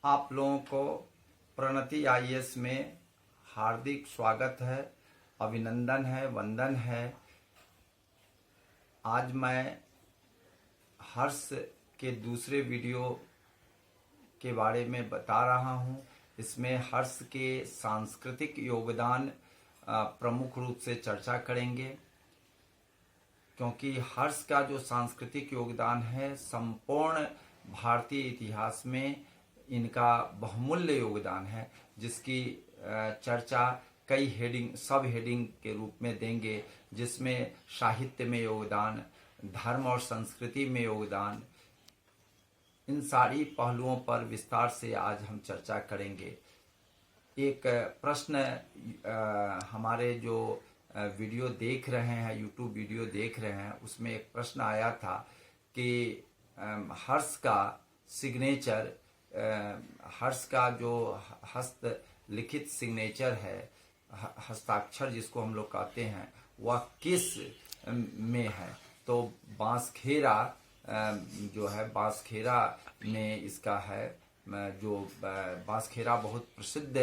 आप लोगों को प्रणति आईएएस में हार्दिक स्वागत है, अभिनंदन है, वंदन है। आज मैं हर्ष के दूसरे वीडियो के बारे में बता रहा हूँ। इसमें हर्ष के सांस्कृतिक योगदान प्रमुख रूप से चर्चा करेंगे, क्योंकि हर्ष का जो सांस्कृतिक योगदान है संपूर्ण भारतीय इतिहास में इनका बहुमूल्य योगदान है, जिसकी चर्चा कई सब हेडिंग के रूप में देंगे, जिसमें साहित्य में योगदान, धर्म और संस्कृति में योगदान, इन सारी पहलुओं पर विस्तार से आज हम चर्चा करेंगे। एक प्रश्न हमारे जो वीडियो देख रहे हैं, यूट्यूब वीडियो देख रहे हैं, उसमें एक प्रश्न आया था कि हर्ष का सिग्नेचर, हर्ष का जो हस्त लिखित सिग्नेचर है, हस्ताक्षर जिसको हम लोग कहते हैं, वह किस में है। तो बांसखेड़ा जो है, बांसखेड़ा में इसका है। जो बांसखेड़ा बहुत प्रसिद्ध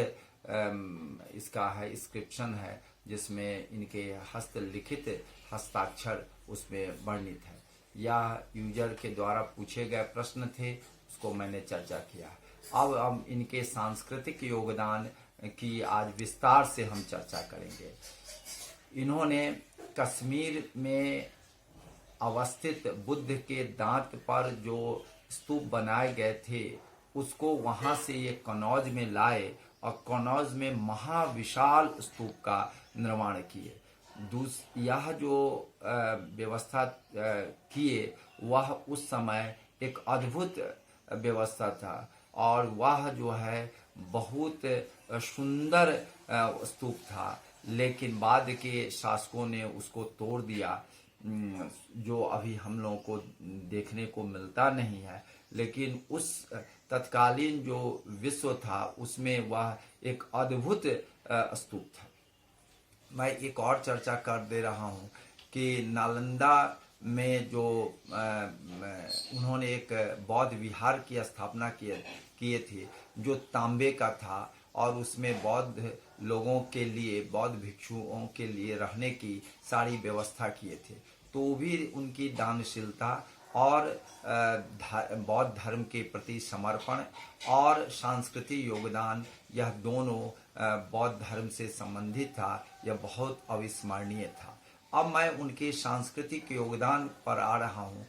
इसका है इंस्क्रिप्शन है, जिसमें इनके हस्तलिखित हस्ताक्षर उसमें वर्णित है। यह यूजर के द्वारा पूछे गए प्रश्न थे, उसको मैंने चर्चा किया। अब हम इनके सांस्कृतिक योगदान की आज विस्तार से हम चर्चा करेंगे। इन्होंने कश्मीर में अवस्थित बुद्ध के दांत पर जो स्तूप बनाए गए थे, उसको वहां से ये कन्नौज में लाए और कन्नौज में महाविशाल स्तूप का निर्माण किए। यह जो व्यवस्था किए, वह उस समय एक अद्भुत व्यवस्था था, और वह जो है बहुत सुंदर स्तूप था। लेकिन बाद के शासकों ने उसको तोड़ दिया, जो अभी हम लोगों को देखने को मिलता नहीं है। लेकिन उस तत्कालीन जो विश्व था, उसमें वह एक अद्भुत स्तूप था। मैं एक और चर्चा कर दे रहा हूँ कि नालंदा में जो उन्होंने एक बौद्ध विहार की स्थापना किए थे, जो तांबे का था, और उसमें बौद्ध लोगों के लिए, बौद्ध भिक्षुओं के लिए रहने की सारी व्यवस्था किए थे। तो भी उनकी दानशीलता और बौद्ध धर्म के प्रति समर्पण और सांस्कृतिक योगदान, यह दोनों बौद्ध धर्म से संबंधित था। यह बहुत अविस्मरणीय था। अब मैं उनके सांस्कृतिक योगदान पर आ रहा हूँ।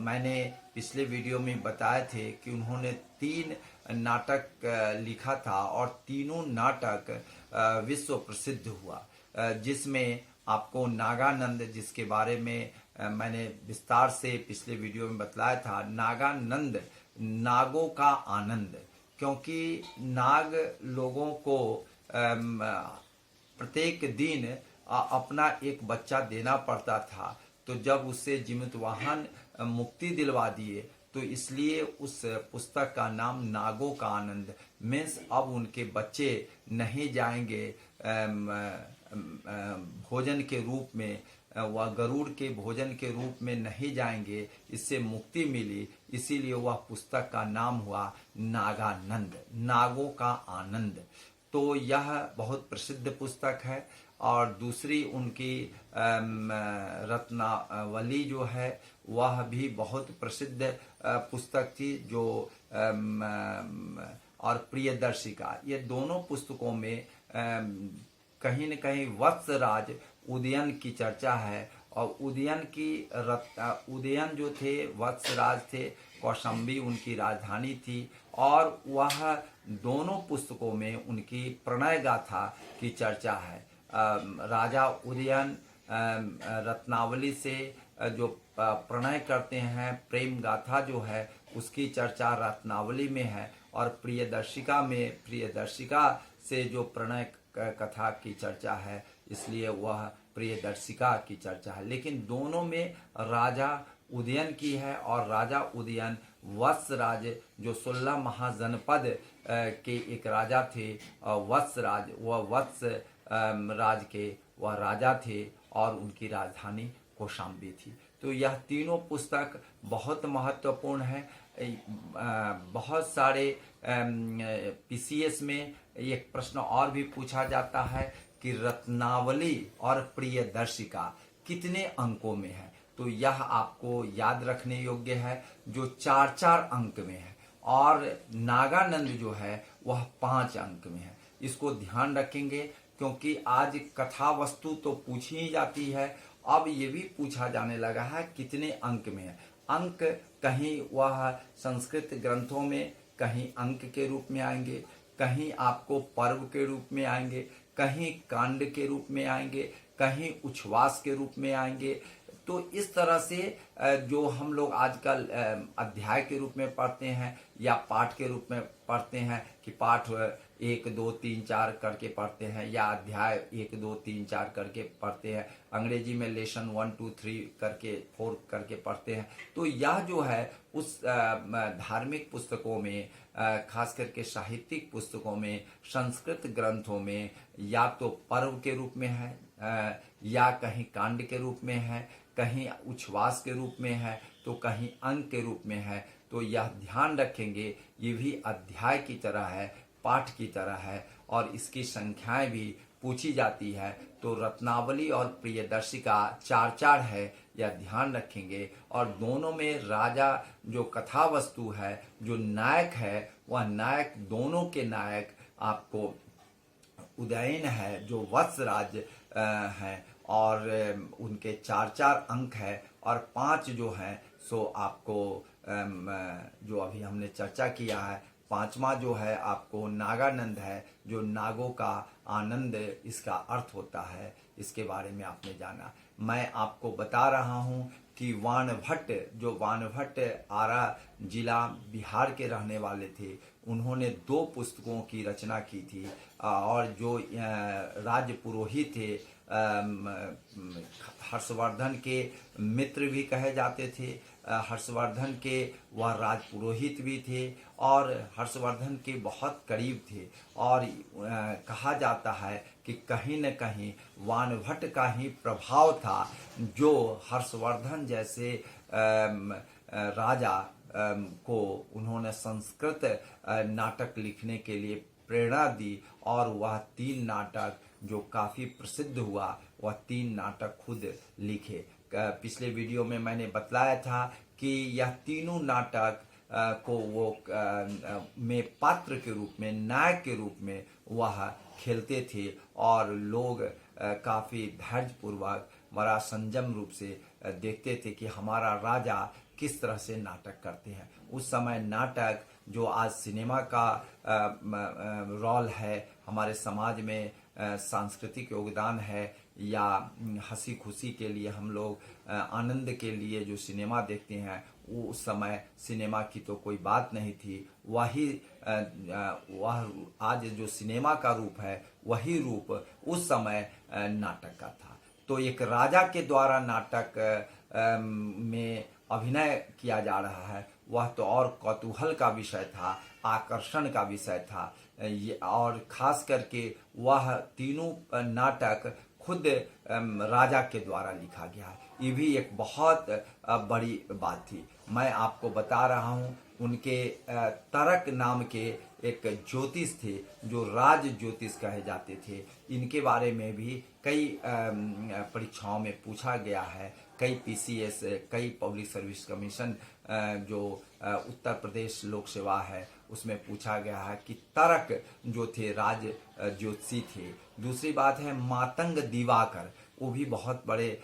मैंने पिछले वीडियो में बताए थे कि उन्होंने 3 नाटक लिखा था, और तीनों नाटक विश्व प्रसिद्ध हुआ, जिसमें आपको नागानंद, जिसके बारे में मैंने विस्तार से पिछले वीडियो में बतलाया था। नागानंद, नागों का आनंद, क्योंकि नाग लोगों को प्रत्येक दिन अपना एक बच्चा देना पड़ता था। तो जब उससे जीवित वाहन मुक्ति दिलवा दिए, तो इसलिए उस पुस्तक का नाम नागों का आनंद, मीन्स अब उनके बच्चे नहीं जाएंगे भोजन के रूप में, वह गरुड़ के भोजन के रूप में नहीं जाएंगे, इससे मुक्ति मिली। इसीलिए वह पुस्तक का नाम हुआ नागानंद, नागों का आनंद। तो यह बहुत प्रसिद्ध पुस्तक है। और दूसरी उनकी रत्नावली जो है, वह भी बहुत प्रसिद्ध पुस्तक थी, जो और प्रियदर्शिका। ये दोनों पुस्तकों में कहीं न कहीं वत्सराज उदयन की चर्चा है। और उदयन जो थे, वत्सराज थे, कौशाम्बी उनकी राजधानी थी। और वह दोनों पुस्तकों में उनकी प्रणय गाथा की चर्चा है। राजा उदयन रत्नावली से जो प्रणय करते हैं, प्रेम गाथा जो है, उसकी चर्चा रत्नावली में है। और प्रियदर्शिका में, प्रियदर्शिका से जो प्रणय कथा की चर्चा है, इसलिए वह प्रियदर्शिका की चर्चा है। लेकिन दोनों में राजा उदयन की है। और राजा उदयन वत्सराज, जो 16 महाजनपद के एक राजा थे, वत्सराज, वह वत्स राज के वह राजा थे, और उनकी राजधानी कौशाम्बी थी। तो यह तीनों पुस्तक बहुत महत्वपूर्ण है। बहुत सारे पीसीएस में एक प्रश्न और भी पूछा जाता है कि रत्नावली और प्रियदर्शिका कितने अंकों में है। तो यह आपको याद रखने योग्य है, जो 4-4 अंक में है, और नागानंद जो है वह 5 अंक में है। इसको ध्यान रखेंगे, क्योंकि आज कथा वस्तु तो पूछी ही जाती है, अब ये भी पूछा जाने लगा है कितने अंक में है। अंक कहीं वह संस्कृत ग्रंथों में कहीं अंक के रूप में आएंगे, कहीं आपको पर्व के रूप में आएंगे, कहीं कांड के रूप में आएंगे, कहीं उच्छ्वास के रूप में आएंगे। तो इस तरह से जो हम लोग आजकल अध्याय के रूप में पढ़ते हैं या पाठ के रूप में पढ़ते हैं कि पाठ 1 2 3 4 करके पढ़ते हैं, या अध्याय 1 2 3 4 करके पढ़ते हैं, अंग्रेजी में लेसन 1 2 3 करके 4 करके पढ़ते हैं। तो यह जो है उस धार्मिक पुस्तकों में, खास करके साहित्यिक पुस्तकों में, संस्कृत ग्रंथों में या तो पर्व के रूप में है, या कहीं कांड के रूप में है, कहीं उच्छ्वास के रूप में है, तो कहीं अंक के रूप में है। तो यह ध्यान रखेंगे, ये भी अध्याय की तरह है, पाठ की तरह है, और इसकी संख्याएं भी पूछी जाती है। तो रत्नावली और प्रियदर्शिका 4-4 है, यह ध्यान रखेंगे। और दोनों में राजा जो कथा वस्तु है, जो नायक है, वह नायक, दोनों के नायक आपको उदयन है जो वत्सराज हैं, और उनके 4-4 अंक है, और 5 जो हैं सो आपको जो अभी हमने चर्चा किया है, 5वां जो है आपको नागानंद है, जो नागों का आनंद इसका अर्थ होता है। इसके बारे में आपने जाना। मैं आपको बता रहा हूँ कि वानभट्ट आरा जिला बिहार के रहने वाले थे। उन्होंने 2 पुस्तकों की रचना की थी, और जो राज पुरोहित थे, हर्षवर्धन के मित्र भी कहे जाते थे। हर्षवर्धन के वह राज पुरोहित भी थे, और हर्षवर्धन के बहुत करीब थे, और कहा जाता है कि कहीं न कहीं वानभट्ट का ही प्रभाव था, जो हर्षवर्धन जैसे राजा को उन्होंने संस्कृत नाटक लिखने के लिए प्रेरणा दी, और वह 3 नाटक जो काफ़ी प्रसिद्ध हुआ, वह 3 नाटक खुद लिखे। पिछले वीडियो में मैंने बतलाया था कि यह तीनों नाटक को वो में पात्र के रूप में, नायक के रूप में वह खेलते थे, और लोग काफ़ी धैर्यपूर्वक, बड़ा संयम रूप से देखते थे कि हमारा राजा किस तरह से नाटक करते हैं। उस समय नाटक जो आज सिनेमा का रोल है, हमारे समाज में सांस्कृतिक योगदान है, या हंसी खुशी के लिए हम लोग आनंद के लिए जो सिनेमा देखते हैं, वो उस समय सिनेमा की तो कोई बात नहीं थी। वह आज जो सिनेमा का रूप है, वही रूप उस समय नाटक का था। तो एक राजा के द्वारा नाटक में अभिनय किया जा रहा है, वह तो और कौतूहल का विषय था, आकर्षण का विषय था। और खास करके वह तीनों नाटक खुद राजा के द्वारा लिखा गया है। ये भी एक बहुत बड़ी बात थी। मैं आपको बता रहा हूँ, उनके तरक नाम के एक ज्योतिष थे, जो राज ज्योतिष कहे जाते थे। इनके बारे में भी कई परीक्षाओं में पूछा गया है। कई पीसीएस, कई पब्लिक सर्विस कमीशन जो उत्तर प्रदेश लोक सेवा है, उसमें पूछा गया है कि तरक जो थे राज ज्योतिषी थे। दूसरी बात है मातंग दिवाकर, वो भी बहुत बड़े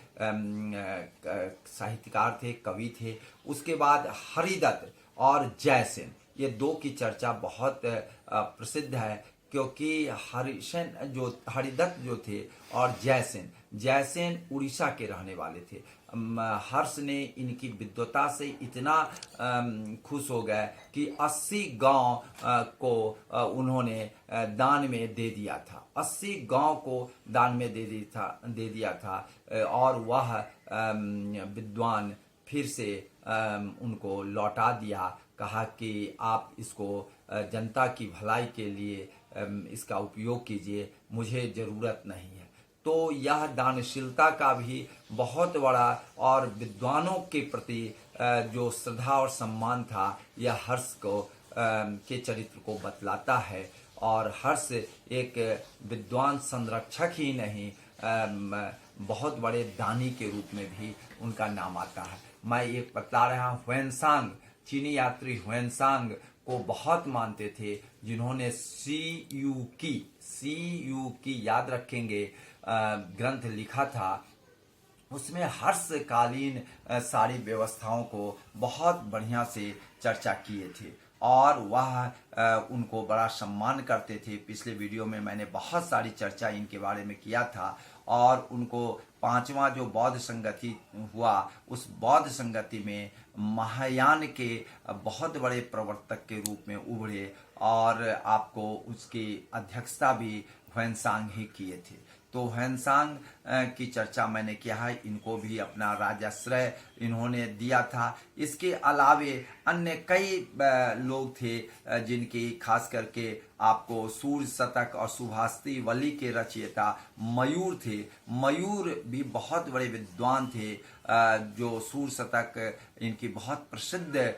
साहित्यकार थे, कवि थे। उसके बाद हरिदत्त और जयसेन, ये 2 की चर्चा बहुत प्रसिद्ध है, क्योंकि हरिदत्त जो थे और जयसेन उड़ीसा के रहने वाले थे। हर्ष ने इनकी विद्वता से इतना खुश हो गए कि 80 गांव को उन्होंने दान में दे दिया था। 80 गांव को दान में दे दिया था, और वह विद्वान फिर से उनको लौटा दिया, कहा कि आप इसको जनता की भलाई के लिए इसका उपयोग कीजिए, मुझे ज़रूरत नहीं है। तो यह दानशीलता का भी बहुत बड़ा और विद्वानों के प्रति जो श्रद्धा और सम्मान था यह हर्ष को के चरित्र को बतलाता है। और हर्ष एक विद्वान संरक्षक ही नहीं, बहुत बड़े दानी के रूप में भी उनका नाम आता है। मैं ये बता रहा हूँ, ह्वेनसांग, चीनी यात्री ह्वेनसांग को बहुत मानते थे, जिन्होंने सी यू की याद रखेंगे ग्रंथ लिखा था। उसमें हर्षकालीन सारी व्यवस्थाओं को बहुत बढ़िया से चर्चा किए थे और वह उनको बड़ा सम्मान करते थे। पिछले वीडियो में मैंने बहुत सारी चर्चा इनके बारे में किया था और उनको 5वां जो बौद्ध संगति हुआ, उस बौद्ध संगति में महायान के बहुत बड़े प्रवर्तक के रूप में उभरे और आपको उसकी अध्यक्षता भी ह्वेनसांग ही किए थे। तो ह्वेनसांग की चर्चा मैंने किया है। इनको भी अपना राजाश्रय इन्होंने दिया था। इसके अलावे अन्य कई लोग थे जिनकी खास करके आपको सूर्य शतक और सुभाषित वली के रचयिता मयूर थे। मयूर भी बहुत बड़े विद्वान थे। जो सूर्य शतक इनकी बहुत प्रसिद्ध,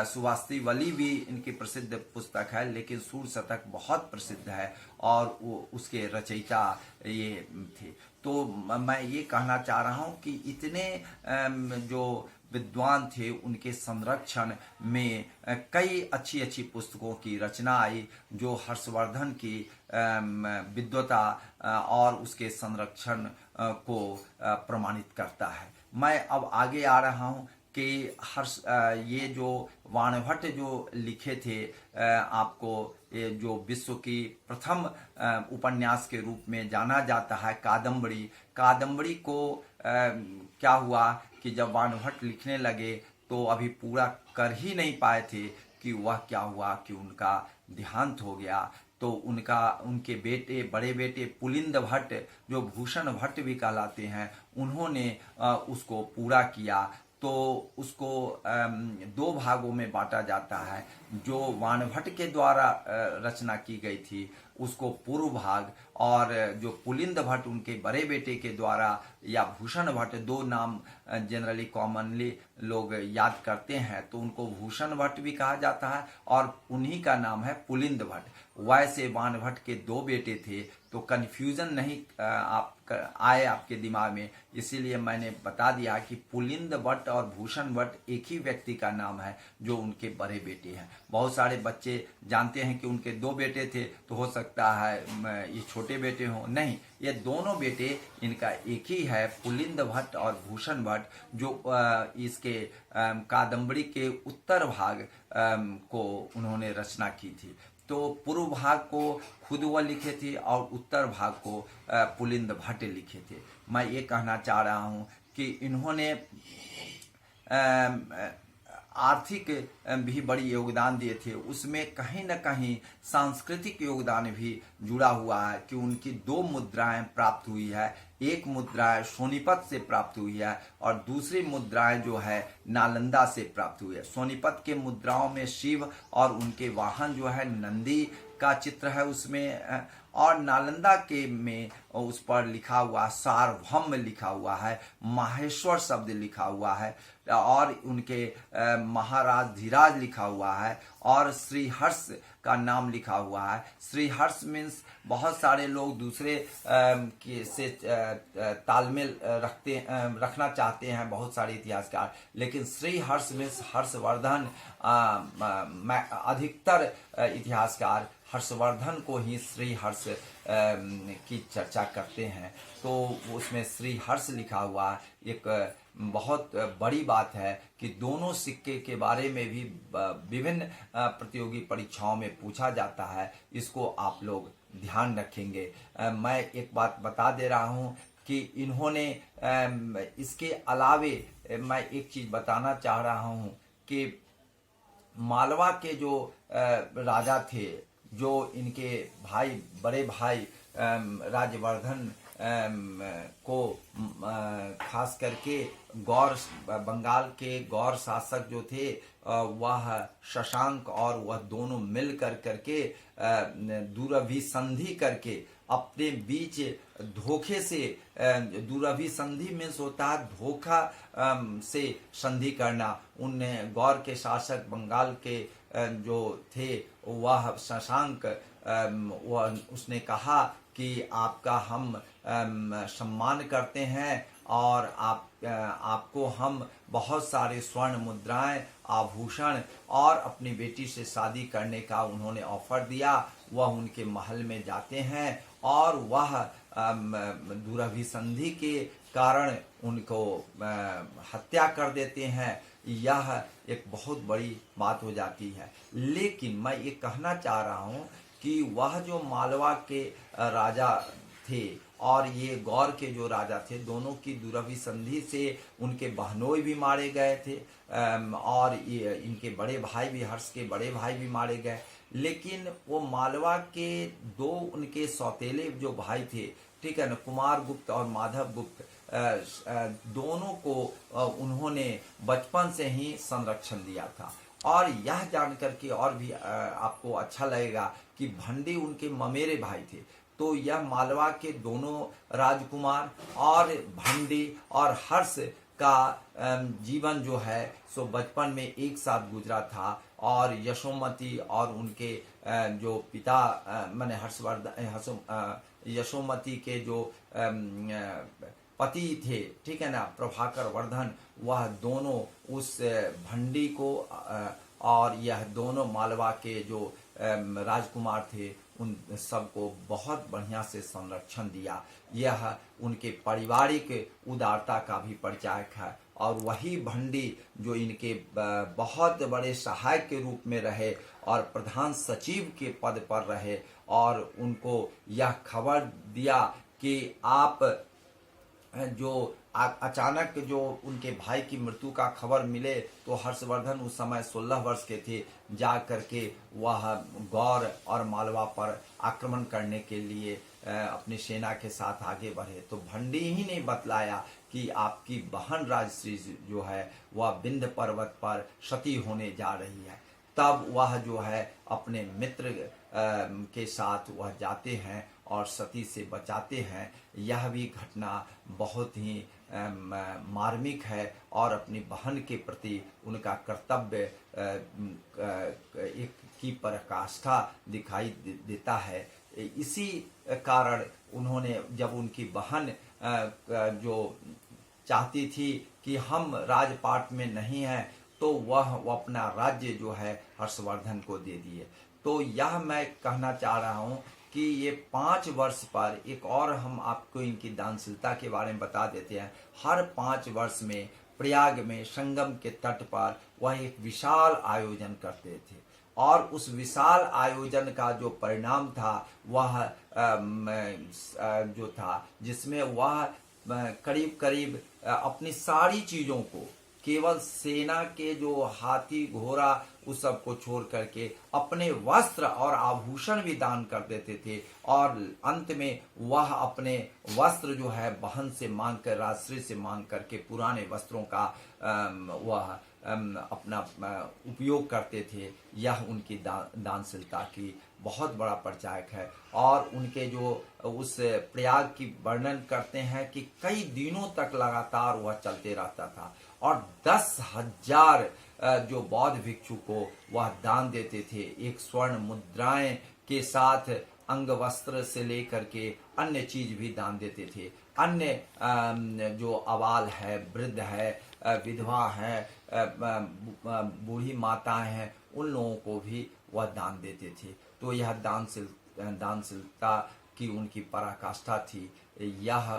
सुभाषित वली भी इनकी प्रसिद्ध पुस्तक है, लेकिन सूर्य शतक बहुत प्रसिद्ध है और उसके रचयिता ये थे। तो मैं ये कहना चाह रहा हूँ कि इतने जो विद्वान थे, उनके संरक्षण में कई अच्छी अच्छी पुस्तकों की रचना आई, जो हर्षवर्धन की विद्वता और उसके संरक्षण को प्रमाणित करता है। मैं अब आगे आ रहा हूँ कि ये जो वाणभट्ट जो लिखे थे, आपको ये जो विश्व की प्रथम उपन्यास के रूप में जाना जाता है, कादम्बरी को क्या हुआ कि जब वाणभट्ट लिखने लगे तो अभी पूरा कर ही नहीं पाए थे कि वह क्या हुआ कि उनका देहांत हो गया। तो उनके बेटे, बड़े बेटे पुलिंद भट्ट, जो भूषण भट्ट भी कहलाते हैं, उन्होंने उसको पूरा किया। तो उसको 2 भागों में बांटा जाता है। जो वाणभट्ट के द्वारा रचना की गई थी उसको पूर्व भाग, और जो पुलिंद भट्ट उनके बड़े बेटे के द्वारा, या भूषण भट्ट, 2 नाम जनरली कॉमनली लोग याद करते हैं, तो उनको भूषण भट्ट भी कहा जाता है और उन्हीं का नाम है पुलिंद भट्ट। वैसे वाणभट्ट के 2 बेटे थे, तो कन्फ्यूजन नहीं आए आपके दिमाग में, इसीलिए मैंने बता दिया कि पुलिंद भट्ट और भूषण भट्ट एक ही व्यक्ति का नाम है जो उनके बड़े बेटे हैं। बहुत सारे बच्चे जानते हैं कि उनके 2 बेटे थे, तो हो सकता है ये छोटे बेटे हों। नहीं, ये दोनों बेटे इनका एक ही है, पुलिंद भट्ट और भूषण भट्ट, जो इसके कादम्बरी के उत्तर भाग को उन्होंने रचना की थी। तो पूर्व भाग को खुद वह लिखे थे और उत्तर भाग को पुलिंद भट्ट लिखे थे। मैं ये कहना चाह रहा हूँ कि इन्होंने आर्थिक भी बड़ी योगदान दिए थे। उसमें कहीं न कहीं सांस्कृतिक योगदान भी जुड़ा हुआ है कि उनकी 2 मुद्राएं प्राप्त हुई है। एक मुद्रा सोनीपत से प्राप्त हुई है और दूसरी मुद्राएं जो है नालंदा से प्राप्त हुई है। सोनीपत के मुद्राओं में शिव और उनके वाहन जो है नंदी का चित्र है उसमें, और नालंदा के में उस पर लिखा हुआ सार्वभौम लिखा हुआ है, माहेश्वर शब्द लिखा हुआ है, और उनके महाराज धीराज लिखा हुआ है, और श्री हर्ष का नाम लिखा हुआ है। श्री हर्ष मीन्स बहुत सारे लोग दूसरे से तालमेल रखना चाहते हैं, बहुत सारे इतिहासकार, लेकिन श्री हर्ष मीन्स हर्षवर्धन। अधिकतर इतिहासकार हर्षवर्धन को ही श्री हर्ष की चर्चा करते हैं। तो उसमें श्री हर्ष लिखा हुआ एक बहुत बड़ी बात है कि दोनों सिक्के के बारे में भी विभिन्न प्रतियोगी परीक्षाओं में पूछा जाता है। इसको आप लोग ध्यान रखेंगे। मैं एक बात बता दे रहा हूँ कि इन्होंने इसके अलावे मैं एक चीज बताना चाह रहा हूँ कि मालवा के जो राजा थे, जो इनके भाई, बड़े भाई राजवर्धन को खास करके बंगाल के गौर शासक जो थे वह शशांक और वह दोनों मिल करके दूरभिसंधि करके अपने बीच धोखे से दुरभिसंधि में होता है धोखा से संधि करना। उन गौर के शासक बंगाल के जो थे वह शशांक वह उसने कहा कि आपका हम सम्मान करते हैं और आपको हम बहुत सारे स्वर्ण मुद्राएं आभूषण और अपनी बेटी से शादी करने का उन्होंने ऑफर दिया। वह उनके महल में जाते हैं और वह दुरभिसंधि के कारण उनको हत्या कर देते हैं। यह एक बहुत बड़ी बात हो जाती है। लेकिन मैं ये कहना चाह रहा हूँ कि वह जो मालवा के राजा थे और ये गौर के जो राजा थे, दोनों की दुरभिसंधि से उनके बहनोई भी मारे गए थे और ये इनके बड़े भाई भी, हर्ष के बड़े भाई भी मारे गए। लेकिन वो मालवा के दो उनके सौतेले जो भाई थे, ठीक है ना, कुमार गुप्त और माधव गुप्त, दोनों को उन्होंने बचपन से ही संरक्षण दिया था। और यह जानकर के और भी आपको अच्छा लगेगा कि भंडी उनके ममेरे भाई थे। तो यह मालवा के दोनों राजकुमार और भंडी और हर्ष का जीवन जो है सो बचपन में एक साथ गुजरा था। और यशोमती और उनके जो पिता माने हर्षवर्धन, यशोमती के जो पति थे, ठीक है ना, प्रभाकर वर्धन, वह दोनों उस भंडी को और यह दोनों मालवा के जो राजकुमार थे उन सबको बहुत बढ़िया से संरक्षण दिया। यह उनके पारिवारिक उदारता का भी परिचायक है। और वही भंडी जो इनके बहुत बड़े सहायक के रूप में रहे और प्रधान सचिव के पद पर रहे और उनको यह खबर दिया कि आप जो अचानक जो उनके भाई की मृत्यु का खबर मिले तो हर्षवर्धन उस समय 16 वर्ष के थे, जा करके वह गौर और मालवा पर आक्रमण करने के लिए अपनी सेना के साथ आगे बढ़े। तो भंडी ही ने बतलाया कि आपकी बहन राजश्री जो है वह विंध्य पर्वत पर सती होने जा रही है। तब वह जो है अपने मित्र के साथ वह जाते हैं और सती से बचाते हैं। यह भी घटना बहुत ही मार्मिक है और अपनी बहन के प्रति उनका कर्तव्य एक की पराकाष्ठा दिखाई देता है। इसी कारण उन्होंने, जब उनकी बहन जो चाहती थी कि हम राजपाट में नहीं हैं, तो वह अपना राज्य जो है हर्षवर्धन को दे दिए। तो यह मैं कहना चाह रहा हूँ कि ये 5 वर्ष पर एक और हम आपको इनकी दानशीलता के बारे में बता देते हैं। हर 5 वर्ष में प्रयाग में संगम के तट पर वह एक विशाल आयोजन करते थे और उस विशाल आयोजन का जो परिणाम था वह जो था जिसमें वह करीब करीब अपनी सारी चीज़ों को, केवल सेना के जो हाथी घोड़ा उस सब को छोड़ करके अपने वस्त्र और आभूषण भी दान कर देते थे। और अंत में वह अपने वस्त्र जो है बहन से मांग कर, राजश्री से मांग करके पुराने वस्त्रों का वह अपना उपयोग करते थे। यह उनकी दानशीलता की बहुत बड़ा परिचायक है। और उनके जो उस प्रयाग की वर्णन करते हैं कि कई दिनों तक लगातार वह चलते रहता था और 10,000 जो बौद्ध भिक्षु को वह दान देते थे। एक स्वर्ण मुद्राएं के साथ अंग वस्त्र से लेकर के अन्य चीज भी दान देते थे। अन्य जो अबाल है, वृद्ध है, विधवा है, बूढ़ी माताएं हैं, उन लोगों को भी वह दान देते थे। तो यह दानशीलता की उनकी पराकाष्ठा थी। यह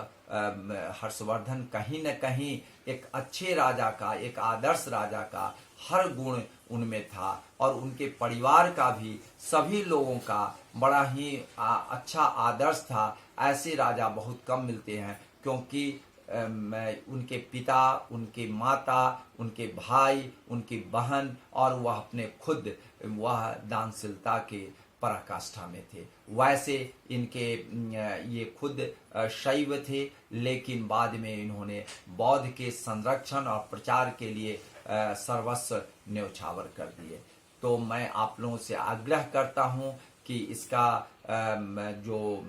हर्षवर्धन कहीं न कहीं एक अच्छे राजा का, एक आदर्श राजा का हर गुण उनमें था और उनके परिवार का भी, सभी लोगों का बड़ा ही अच्छा आदर्श था। ऐसे राजा बहुत कम मिलते हैं क्योंकि उनके पिता, उनके माता, उनके भाई, उनकी बहन और वह अपने खुद वह दानशीलता के पराकाष्ठा में थे। वैसे इनके ये खुद शैव थे, लेकिन बाद में इन्होंने बौद्ध के संरक्षण और प्रचार के लिए सर्वस्व न्यौछावर कर दिए। तो मैं आप लोगों से आग्रह करता हूँ कि इसका जो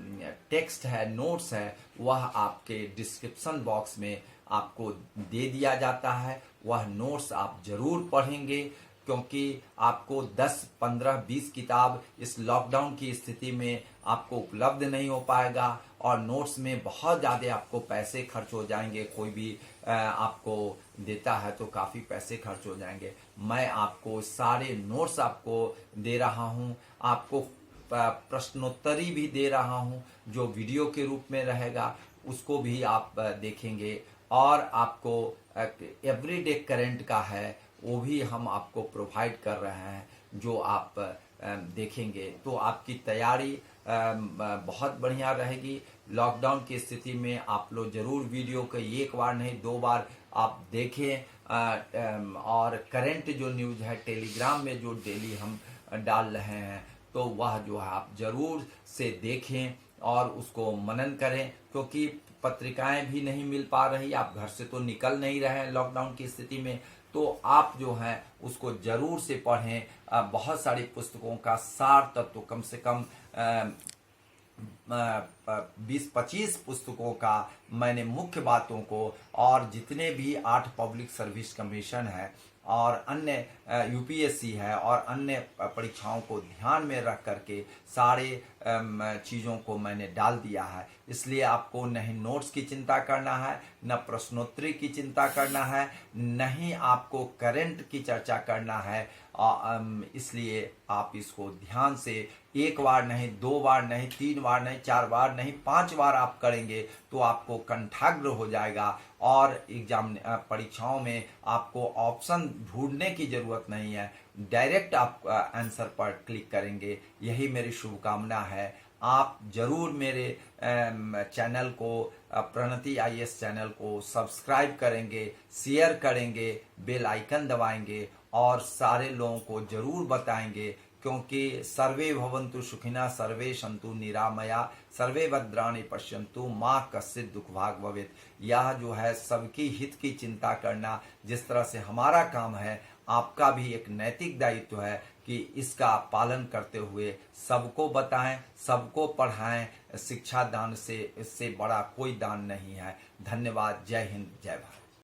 टेक्स्ट है, नोट्स है, वह आपके डिस्क्रिप्शन बॉक्स में आपको दे दिया जाता है। वह नोट्स आप जरूर पढ़ेंगे, क्योंकि आपको 10, 15, 20 किताब इस लॉकडाउन की स्थिति में आपको उपलब्ध नहीं हो पाएगा, और नोट्स में बहुत ज़्यादा आपको पैसे खर्च हो जाएंगे। कोई भी आपको देता है तो काफ़ी पैसे खर्च हो जाएंगे। मैं आपको सारे नोट्स आपको दे रहा हूँ, आपको प्रश्नोत्तरी भी दे रहा हूँ जो वीडियो के रूप में रहेगा, उसको भी आप देखेंगे। और आपको एवरीडे करंट का है वो भी हम आपको प्रोवाइड कर रहे हैं, जो आप देखेंगे तो आपकी तैयारी बहुत बढ़िया रहेगी। लॉकडाउन की स्थिति में आप लोग जरूर वीडियो को एक बार नहीं 2 बार आप देखें। और करंट जो न्यूज़ है टेलीग्राम में जो डेली हम डाल रहे हैं, तो वह जो है आप जरूर से देखें और उसको मनन करें, क्योंकि पत्रिकाएं भी नहीं मिल पा रही, आप घर से तो निकल नहीं रहे हैं लॉकडाउन की स्थिति में, तो आप जो है उसको जरूर से पढ़ें। बहुत सारी पुस्तकों का सार तत्व, कम से कम 20-25 पुस्तकों का मैंने मुख्य बातों को, और जितने भी 8 पब्लिक सर्विस कमीशन है और अन्य यूपीएससी है और अन्य परीक्षाओं को ध्यान में रख करके सारे चीज़ों को मैंने डाल दिया है। इसलिए आपको नहीं नोट्स की चिंता करना है, न प्रश्नोत्तरी की चिंता करना है, नहीं आपको करंट की चर्चा करना है। इसलिए आप इसको ध्यान से 1 बार नहीं, 2 बार नहीं, 3 बार नहीं, 4 बार नहीं, 5 बार आप करेंगे तो आपको कंठाग्र हो जाएगा, और एग्जाम परीक्षाओं में आपको ऑप्शन ढूंढने की जरूरत नहीं है, डायरेक्ट आप आंसर पर क्लिक करेंगे। यही मेरी शुभकामना है। आप जरूर मेरे चैनल को, प्रणति आईएएस चैनल को सब्सक्राइब करेंगे, शेयर करेंगे, बेल आइकन दबाएंगे और सारे लोगों को जरूर बताएंगे, क्योंकि सर्वे भवन्तु सुखिनः, सर्वे सन्तु निरामया, सर्वे भद्राणि पश्यन्तु, माँ कश्चित् दुःखभाग् भवेत्। यह जो है सबकी हित की चिंता करना, जिस तरह से हमारा काम है, आपका भी एक नैतिक दायित्व है कि इसका पालन करते हुए सबको बताएं, सबको पढ़ाएं। शिक्षा दान से इससे बड़ा कोई दान नहीं है। धन्यवाद। जय हिंद, जय भारत।